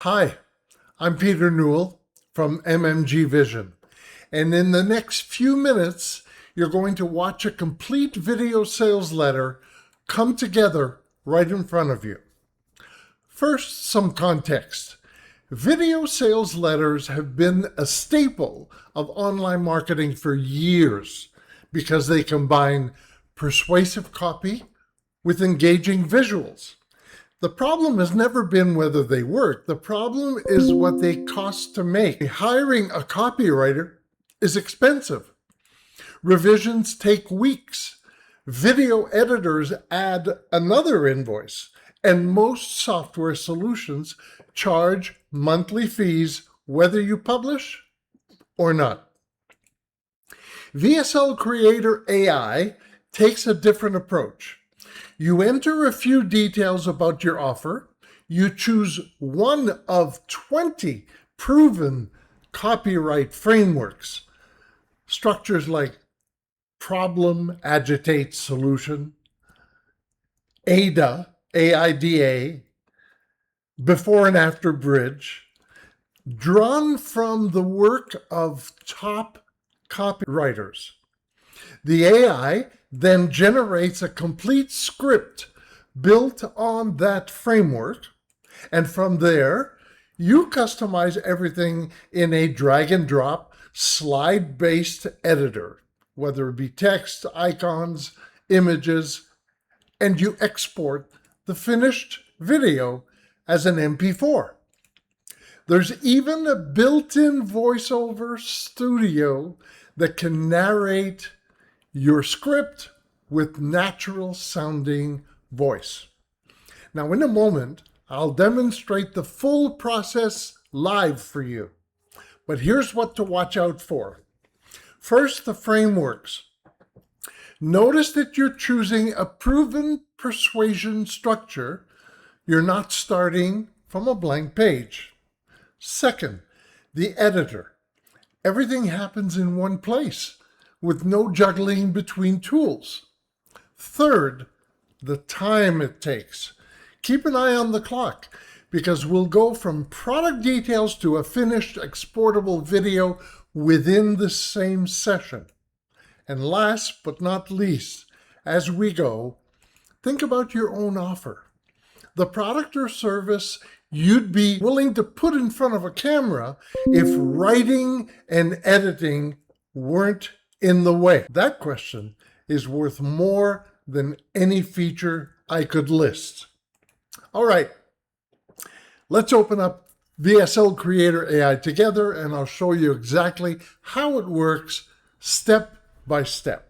Hi, I'm Peter Newell from MMG Vision, and in the next few minutes, you're going to watch a complete video sales letter come together right in front of you. First, some context. Video sales letters have been a staple of online marketing for years because they combine persuasive copy with engaging visuals. The problem has never been whether they work. The problem is what they cost to make. Hiring a copywriter is expensive. Revisions take weeks. Video editors add another invoice. And most software solutions charge monthly fees whether you publish or not. VSL Creator AI takes a different approach. You enter a few details about your offer. You choose one of 20 proven copyright frameworks. Structures like problem, agitate, solution, AIDA, AIDA, before and after bridge, drawn from the work of top copywriters. The AI then generates a complete script built on that framework, and from there, you customize everything in a drag and drop slide-based editor, whether it be text, icons, images, and you export the finished video as an MP4. There's even a built-in voiceover studio that can narrate your script with natural sounding voice. Now, in a moment, I'll demonstrate the full process live for you. But here's what to watch out for. First, the frameworks. Notice that you're choosing a proven persuasion structure. You're not starting from a blank page. Second, the editor. Everything happens in one place with no juggling between tools. Third, the time it takes. Keep an eye on the clock because we'll go from product details to a finished exportable video within the same session. And last but not least, as we go, think about your own offer. The product or service you'd be willing to put in front of a camera if writing and editing weren't in the way. That question is worth more than any feature I could list. All right, let's open up VSL Creator AI together and I'll show you exactly how it works step by step.